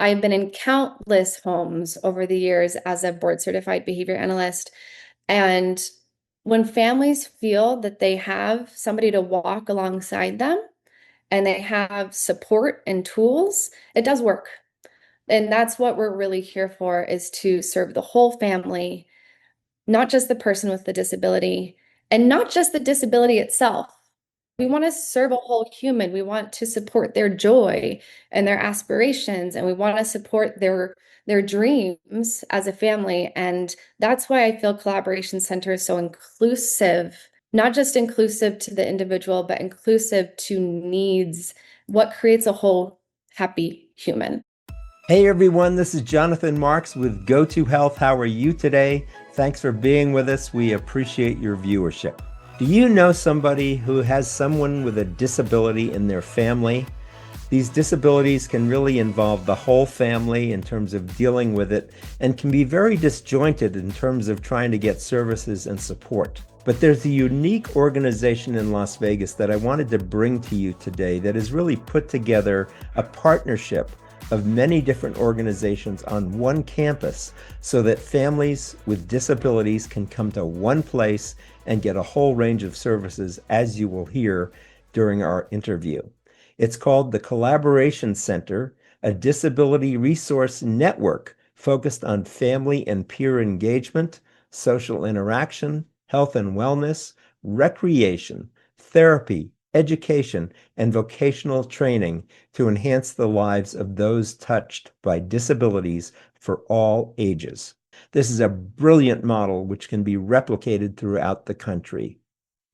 I've been in countless homes over the years as a board certified behavior analyst. And when families feel that they have somebody to walk alongside them and they have support and tools, it does work. And that's what we're really here for, is to serve the whole family, not just the person with the disability, and not just the disability itself. We want to serve a whole human. We want to support their joy and their aspirations, and we want to support their dreams as a family. And that's why I feel Collaboration Center is so inclusive, not just inclusive to the individual, but inclusive to needs, what creates a whole happy human. Hey everyone, this is Jonathan Marks with Go2 Health. How are you today? Thanks for being with us. We appreciate your viewership. Do you know somebody who has someone with a disability in their family? These disabilities can really involve the whole family in terms of dealing with it and can be very disjointed in terms of trying to get services and support. But there's a unique organization in Las Vegas that I wanted to bring to you today that has really put together a partnership of many different organizations on one campus so that families with disabilities can come to one place and get a whole range of services, as you will hear during our interview. It's called the Collaboration Center, a disability resource network focused on family and peer engagement, social interaction, health and wellness, recreation, therapy, education, and vocational training to enhance the lives of those touched by disabilities for all ages. This is a brilliant model which can be replicated throughout the country.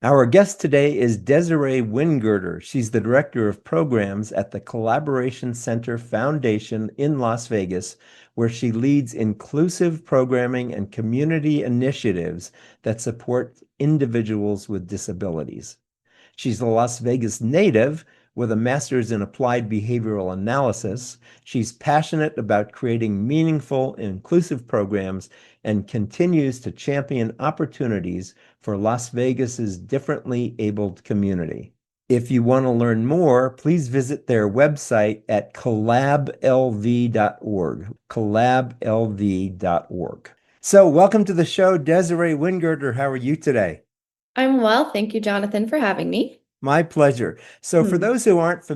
Our guest today is Desiree Wingirder. She's the Director of Programs at the Collaboration Center Foundation in Las Vegas, where she leads inclusive programming and community initiatives that support individuals with disabilities. She's a Las Vegas native with a master's in applied behavioral analysis. She's passionate about creating meaningful and inclusive programs and continues to champion opportunities for Las Vegas's differently abled community. If you want to learn more, please visit their website at collablv.org, collablv.org. So welcome to the show, Desiree Wingirder. How are you today? I'm well. Thank you, Jonathan, for having me. My pleasure. So for Hmm. those who aren't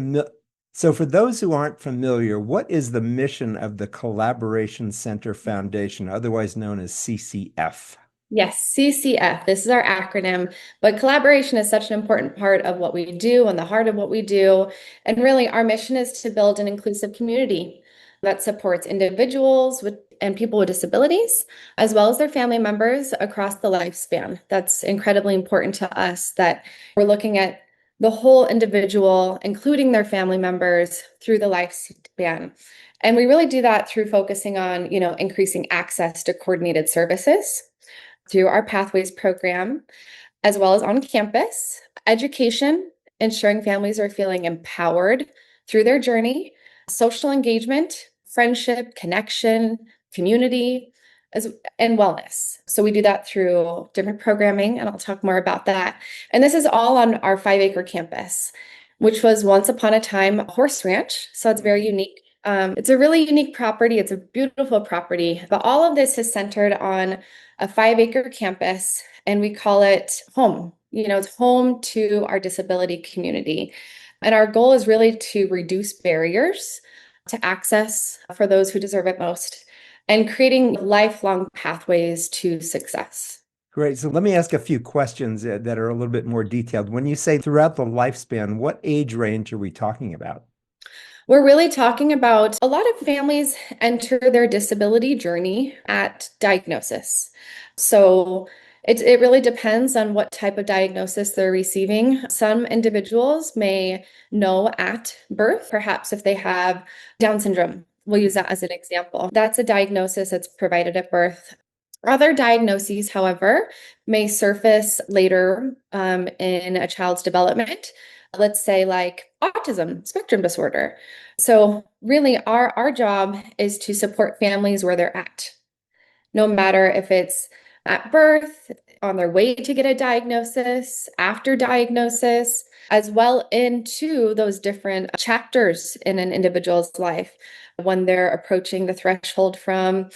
familiar, what is the mission of the Collaboration Center Foundation, otherwise known as CCF? Yes, CCF. This is our acronym, but collaboration is such an important part of what we do and the heart of what we do. And really, our mission is to build an inclusive community that supports individuals with and people with disabilities, as well as their family members across the lifespan. That's incredibly important to us, that we're looking at the whole individual, including their family members, through the lifespan. And we really do that through focusing on, increasing access to coordinated services through our Pathways program, as well as on campus, education, ensuring families are feeling empowered through their journey, social engagement, friendship, connection, community, and wellness. So we do that through different programming, and I'll talk more about that. And this is all on our 5-acre campus, which was once upon a time a horse ranch. So it's very unique. It's a really unique property. It's a beautiful property, but all of this is centered on a 5-acre campus, and we call it home. It's home to our disability community. And our goal is really to reduce barriers to access for those who deserve it most and creating lifelong pathways to success. Great. So let me ask a few questions that are a little bit more detailed. When you say throughout the lifespan, what age range are we talking about? We're really talking about a lot of families enter their disability journey at diagnosis. So it really depends on what type of diagnosis they're receiving. Some individuals may know at birth, perhaps if they have Down syndrome. We'll use that as an example. That's a diagnosis that's provided at birth. Other diagnoses, however, may surface later in a child's development. Let's say like autism spectrum disorder. So really our job is to support families where they're at, no matter if it's at birth, on their way to get a diagnosis, after diagnosis, as well into those different chapters in an individual's life when they're approaching the threshold from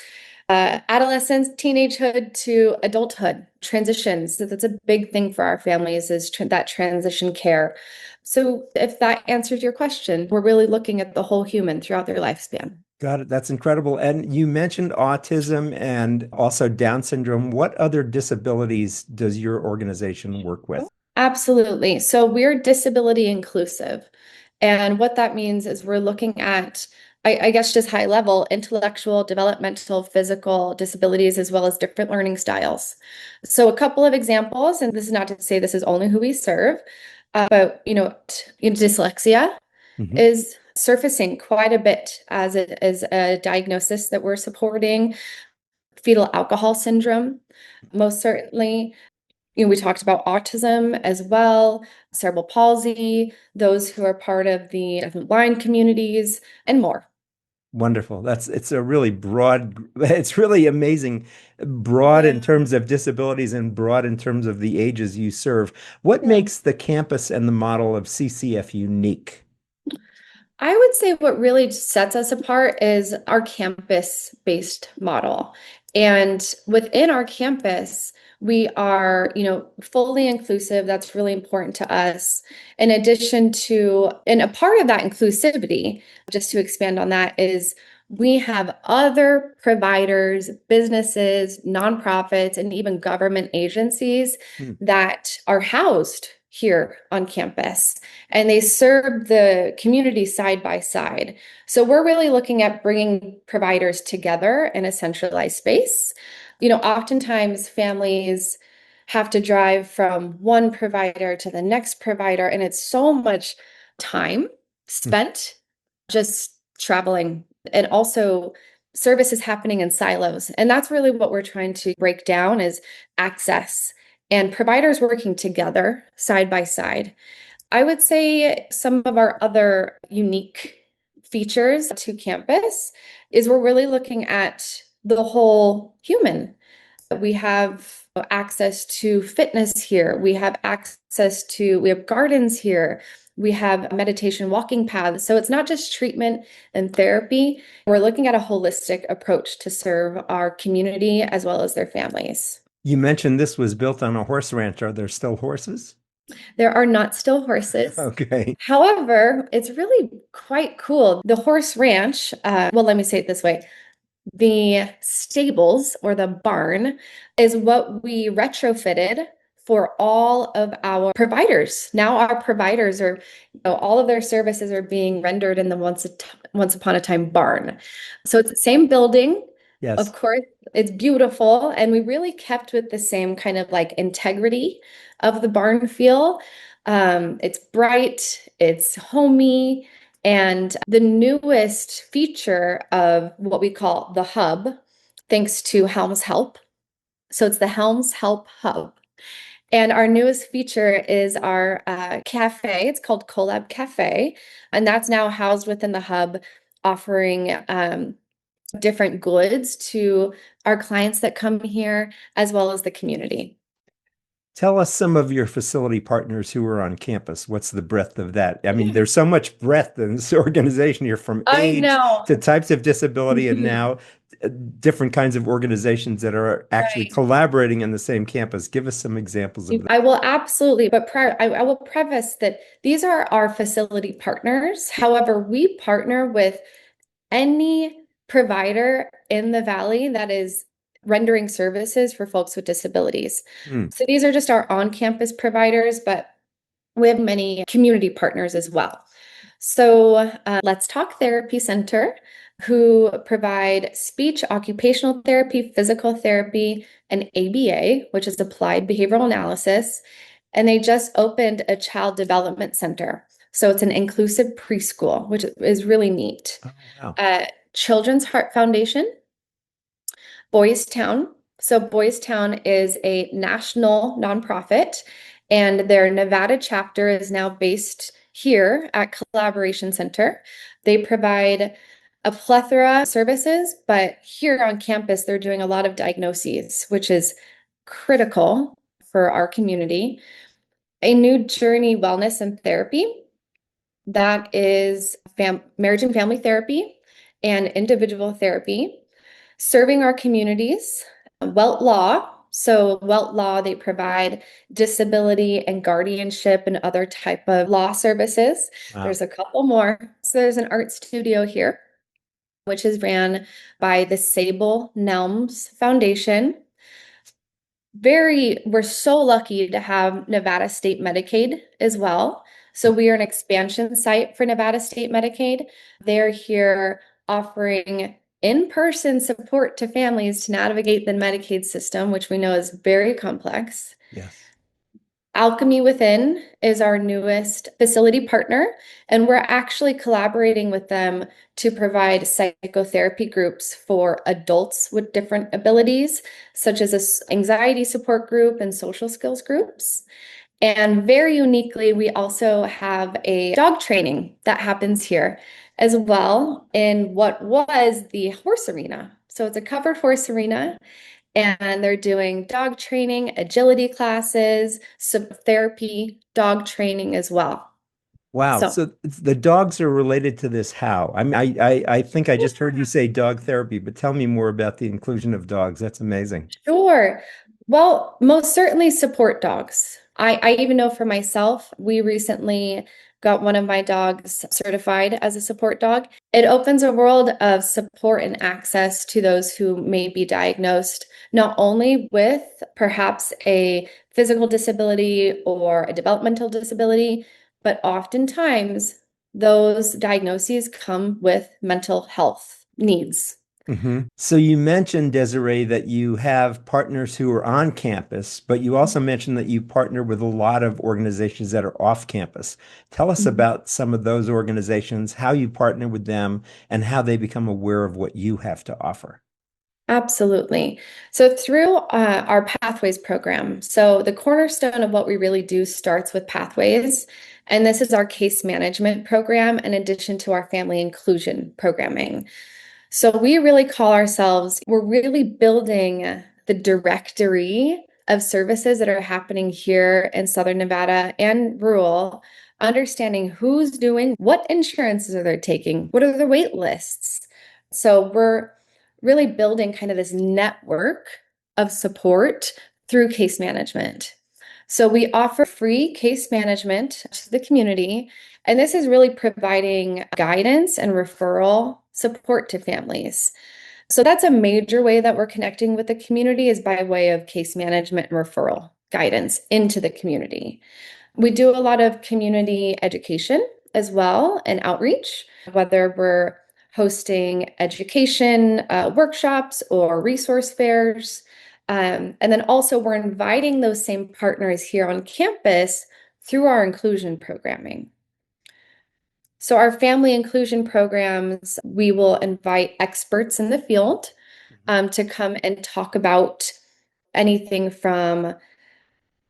adolescence, teenagehood to adulthood, transitions. So that's a big thing for our families is that transition care. So if that answers your question, we're really looking at the whole human throughout their lifespan. Got it. That's incredible. And you mentioned autism and also Down syndrome. What other disabilities does your organization work with? Absolutely. So we're disability inclusive. And what that means is we're looking at, I guess, just high level intellectual, developmental, physical disabilities, as well as different learning styles. So, a couple of examples, and this is not to say this is only who we serve, but dyslexia Mhm. is surfacing quite a bit as it is a diagnosis that we're supporting. Fetal alcohol syndrome, most certainly. We talked about autism as well, cerebral palsy, those who are part of the blind communities, and more. Wonderful. It's a really broad, it's really amazing, broad in Yeah. terms of disabilities and broad in terms of the ages you serve. What Yeah. makes the campus and the model of CCF unique? I would say what really sets us apart is our campus-based model. And within our campus, we are, fully inclusive. That's really important to us. In addition to, and a part of that inclusivity, just to expand on that, is we have other providers, businesses, nonprofits, and even government agencies Hmm. that are housed here on campus and they serve the community side by side. So we're really looking at bringing providers together in a centralized space. Oftentimes families have to drive from one provider to the next provider, and it's so much time Hmm. spent just traveling. And also services happening in silos. And that's really what we're trying to break down is access and providers working together side by side. I would say some of our other unique features to campus is we're really looking at the whole human. We have access to fitness here. We have gardens here. We have meditation walking paths. So it's not just treatment and therapy. We're looking at a holistic approach to serve our community as well as their families. You mentioned this was built on a horse ranch. Are there still horses? There are not still horses. Okay. However, it's really quite cool. The horse ranch, well, let me say it this way. The stables or the barn is what we retrofitted for all of our providers. Now our providers are, all of their services are being rendered in the once upon a time barn. So it's the same building. Of Yes. course, it's beautiful, and we really kept with the same kind of like integrity of the barn feel. It's bright, it's homey, and the newest feature of what we call the hub, thanks to Helm's Help. So it's the Helm's Help Hub. And our newest feature is our cafe. It's called Collab Cafe. And that's now housed within the hub, offering different goods to our clients that come here, as well as the community. Tell us some of your facility partners who are on campus. What's the breadth of that? I mean, there's so much breadth in this organization here from I age know. to types of disability and now different kinds of organizations that are actually Right. collaborating in the same campus. Give us some examples of that. I will absolutely, but I will preface that these are our facility partners. However, we partner with any provider in the Valley that is rendering services for folks with disabilities. Hmm. So these are just our on-campus providers, but we have many community partners as well. So Let's Talk Therapy Center, who provide speech, occupational therapy, physical therapy, and ABA, which is applied behavioral analysis. And they just opened a child development center. So it's an inclusive preschool, which is really neat. Oh, wow. Children's Heart Foundation, Boys Town. So Boys Town is a national nonprofit, and their Nevada chapter is now based here at Collaboration Center. They provide a plethora of services, but here on campus, they're doing a lot of diagnoses, which is critical for our community, a new journey, wellness and therapy that is marriage and family therapy and individual therapy, serving our communities, Welt Law. So Welt Law, they provide disability and guardianship and other type of law services. Wow. There's a couple more. So there's an art studio here, which is ran by the Sable Nelms Foundation. We're so lucky to have Nevada State Medicaid as well. So we are an expansion site for Nevada State Medicaid. They're here offering in-person support to families to navigate the Medicaid system, which we know is very complex. Yes. Alchemy Within is our newest facility partner, and we're actually collaborating with them to provide psychotherapy groups for adults with different abilities, such as a anxiety support group and social skills groups. And very uniquely, we also have a dog training that happens here as well in what was the horse arena. So it's a covered horse arena, and they're doing dog training, agility classes, some therapy, dog training as well. Wow. So, So the dogs are related to this how? I mean, I think I just heard you say dog therapy, but tell me more about the inclusion of dogs. That's amazing. sure. Well, most certainly support dogs. I even know for myself, we recently got one of my dogs certified as a support dog. It opens a world of support and access to those who may be diagnosed not only with perhaps a physical disability or a developmental disability, but oftentimes those diagnoses come with mental health needs. So you mentioned, Desiree, that you have partners who are on campus, but you also mentioned that you partner with a lot of organizations that are off campus. Tell us Mhm. about some of those organizations, how you partner with them, and how they become aware of what you have to offer. Absolutely. So through our Pathways program, so the cornerstone of what we really do starts with Pathways, and this is our case management program in addition to our family inclusion programming. So we really call ourselves, we're really building the directory of services that are happening here in Southern Nevada and rural, understanding who's doing what insurances are they taking, what are the wait lists. So we're really building kind of this network of support through case management. So we offer free case management to the community, and this is really providing guidance and referral support to families. So that's a major way that we're connecting with the community is by way of case management and referral guidance into the community. We do a lot of community education as well and outreach, whether we're hosting education workshops or resource fairs. And then also, we're inviting those same partners here on campus through our inclusion programming. So, our family inclusion programs, we will invite experts in the field to come and talk about anything from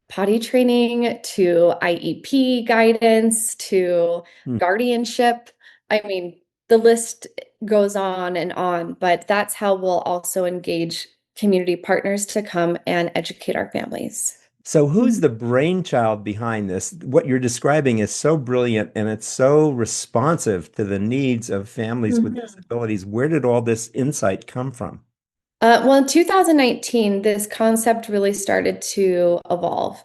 potty training to IEP guidance to Hmm. guardianship. I mean, the list goes on, but that's how we'll also engage community partners to come and educate our families. So, who's the brainchild behind this? What you're describing is so brilliant and it's so responsive to the needs of families with Mhm. disabilities. Where did all this insight come from? Well, in 2019, this concept really started to evolve.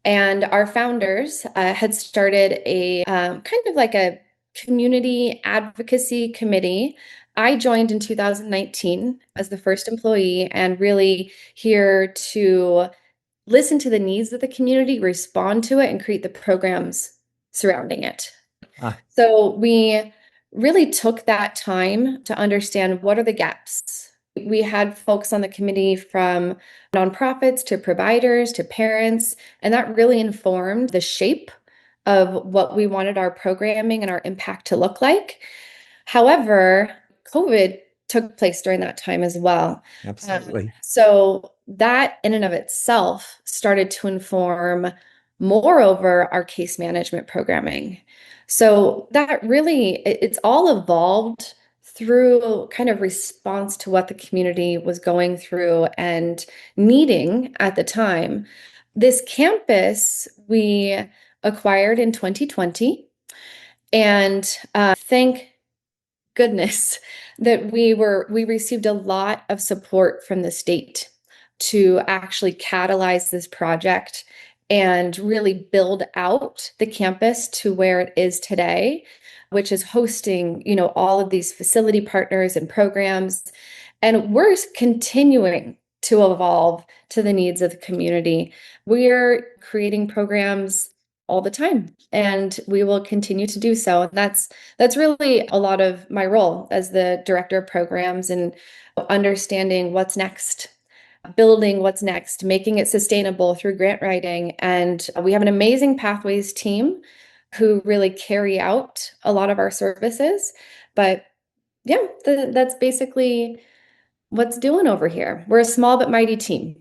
And our founders had started a kind of like a community advocacy committee. I joined in 2019 as the first employee and really here to listen to the needs of the community, respond to it, and create the programs surrounding it. Ah, So we really took that time to understand what are the gaps. We had folks on the committee from nonprofits to providers to parents, and that really informed the shape of what we wanted our programming and our impact to look like. However, COVID took place during that time as well. absolutely. So that in and of itself started to inform moreover our case management programming. So that really, it's all evolved through kind of response to what the community was going through and needing at the time. This campus we acquired in 2020, and thank goodness that we received a lot of support from the state to actually catalyze this project and really build out the campus to where it is today, which is hosting, all of these facility partners and programs. And we're continuing to evolve to the needs of the community. We're creating programs all the time, and we will continue to do so. And that's really a lot of my role as the director of programs, and understanding what's next, building what's next, making it sustainable through grant writing. And we have an amazing pathways team who really carry out a lot of our services. But yeah, that's basically what's doing over here. We're a small but mighty team.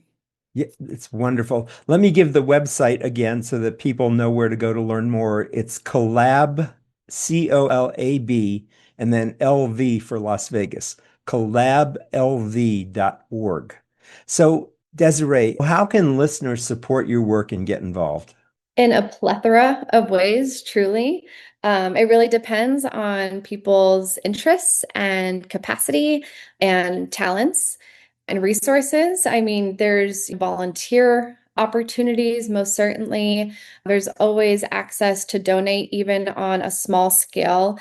Yeah, it's wonderful. Let me give the website again so that people know where to go to learn more. It's collab, COLAB, and then LV for Las Vegas, collablv.org. So, Desiree, how can listeners support your work and get involved? In a plethora of ways, truly. It really depends on people's interests and capacity and talents and resources. I mean, there's volunteer opportunities, most certainly. There's always access to donate, even on a small scale.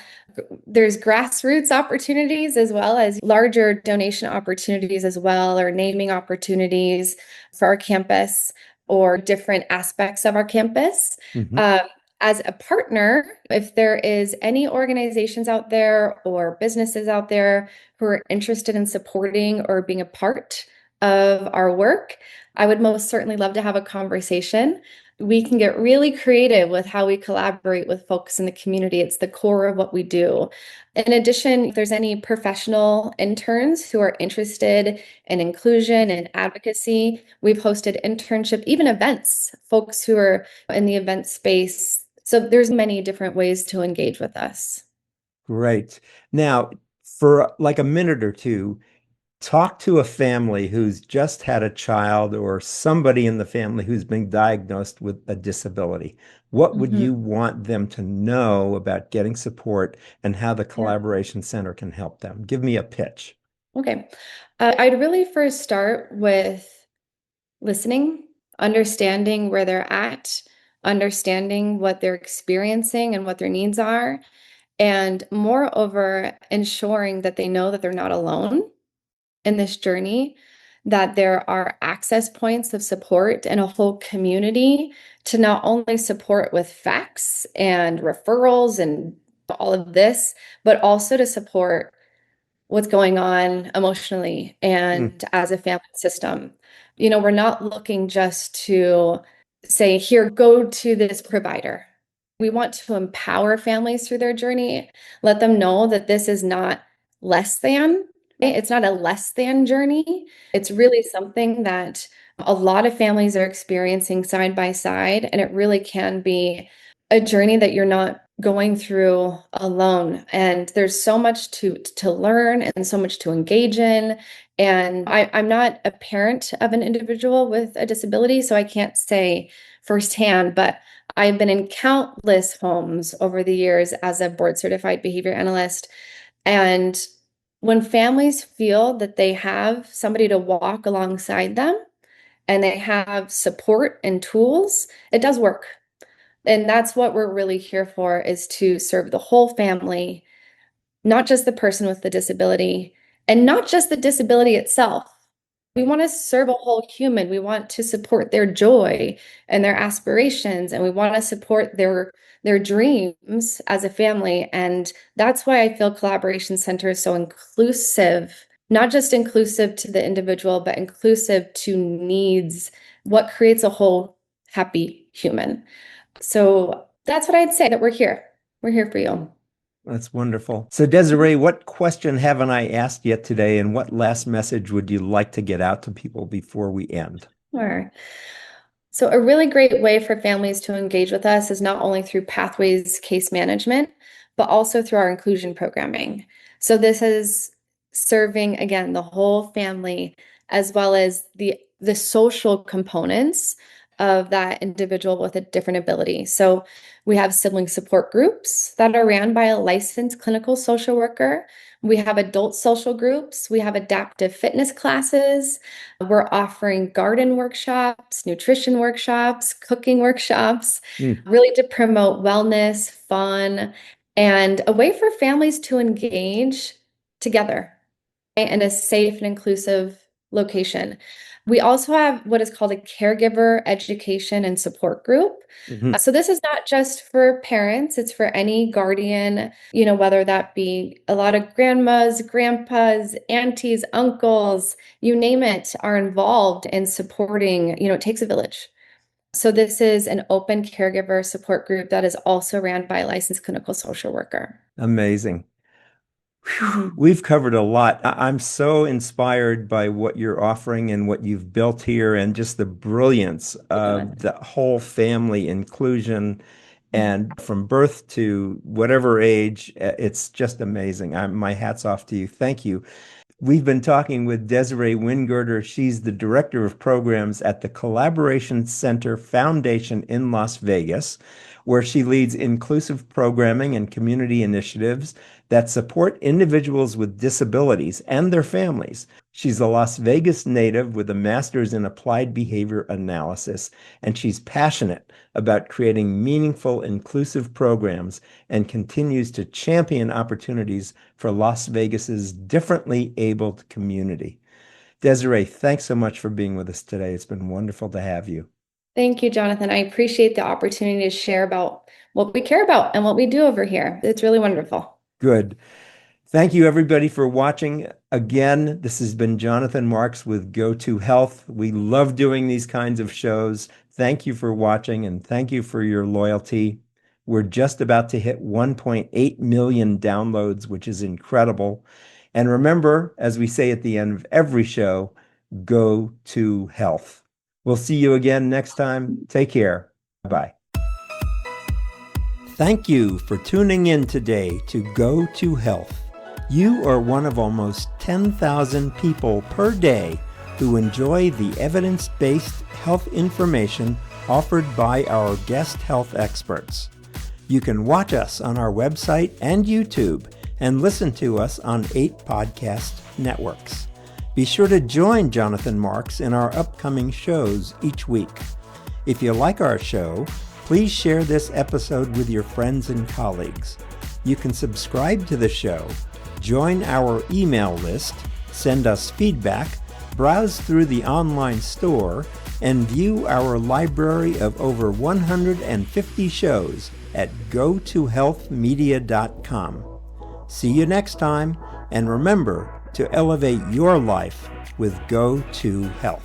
There's grassroots opportunities as well as larger donation opportunities as well, or naming opportunities for our campus or different aspects of our campus. Mhm. Um, as a partner, if there is any organizations out there or businesses out there who are interested in supporting or being a part of our work, I would most certainly love to have a conversation. We can get really creative with how we collaborate with folks in the community. It's the core of what we do. In addition, if there's any professional interns who are interested in inclusion and advocacy, we've hosted internship, even events, folks who are in the event space. So there's many different ways to engage with us. Great. Now, for like a minute or two, talk to a family who's just had a child or somebody in the family who's been diagnosed with a disability. What would Mhm. you want them to know about getting support and how the Yeah. Collaboration Center can help them? Give me a pitch. Okay. I'd really first start with listening, understanding where they're at, understanding what they're experiencing and what their needs are, and moreover, ensuring that they know that they're not alone in this journey, that there are access points of support and a whole community to not only support with facts and referrals and all of this, but also to support what's going on emotionally Mm, and as a family system. We're not looking just to say, here, go to this provider. We want to empower families through their journey, let them know that this is not less than. It's not a less than journey. It's really something that a lot of families are experiencing side by side, and it really can be a journey that you're not going through alone. And there's so much to learn and so much to engage in. And I'm not a parent of an individual with a disability, so I can't say firsthand, but I've been in countless homes over the years as a board certified behavior analyst. And when families feel that they have somebody to walk alongside them and they have support and tools, it does work. And that's what we're really here for, is to serve the whole family, not just the person with the disability, and not just the disability itself. We want to serve a whole human. We want to support their joy and their aspirations, and we want to support their dreams as a family. And that's why I feel Collaboration Center is so inclusive, not just inclusive to the individual, but inclusive to needs, what creates a whole happy human. So that's what I'd say, that we're here. We're here for you. that's wonderful. So, Desiree, what question haven't I asked yet today, and what last message would you like to get out to people before we end? Sure. So a really great way for families to engage with us is not only through Pathways case management, but also through our inclusion programming. So this is serving, again, the whole family as well as the social components of that individual with a different ability. So we have sibling support groups that are ran by a licensed clinical social worker. We have adult social groups. We have adaptive fitness classes. We're offering garden workshops, nutrition workshops, cooking workshops, Mm. really to promote wellness, fun, and a way for families to engage together in a safe and inclusive location. We also have what is called a caregiver education and support group. Mhm. So this is not just for parents, it's for any guardian, whether that be a lot of grandmas, grandpas, aunties, uncles, you name it, are involved in supporting, it takes a village. So this is an open caregiver support group that is also ran by a licensed clinical social worker. Amazing. Whew. Mhm. We've covered a lot. I'm so inspired by what you're offering and what you've built here, and just the brilliance of the whole family inclusion. And from birth to whatever age, it's just amazing. My hat's off to you. Thank you. We've been talking with Desiree Wingirter. She's the Director of Programs at the Collaboration Center Foundation in Las Vegas, where she leads inclusive programming and community initiatives that support individuals with disabilities and their families. She's a Las Vegas native with a master's in applied behavior analysis, and she's passionate about creating meaningful, inclusive programs and continues to champion opportunities for Las Vegas's differently abled community. Desiree, thanks so much for being with us today. It's been wonderful to have you. Thank you, Jonathan. I appreciate the opportunity to share about what we care about and what we do over here. It's really wonderful. Good. Thank you, everybody, for watching. Again, this has been Jonathan Marks with Go To Health. We love doing these kinds of shows. Thank you for watching, and thank you for your loyalty. We're just about to hit 1.8 million downloads, which is incredible. And remember, as we say at the end of every show, Go To Health. We'll see you again next time. Take care. Bye. Thank you for tuning in today to Go To Health. You are one of almost 10,000 people per day who enjoy the evidence-based health information offered by our guest health experts. You can watch us on our website and YouTube and listen to us on 8 podcast networks. Be sure to join Jonathan Marks in our upcoming shows each week. If you like our show, please share this episode with your friends and colleagues. You can subscribe to the show, join our email list, send us feedback, browse through the online store, and view our library of over 150 shows at gotohealthmedia.com. See you next time, and remember to elevate your life with Go To Health.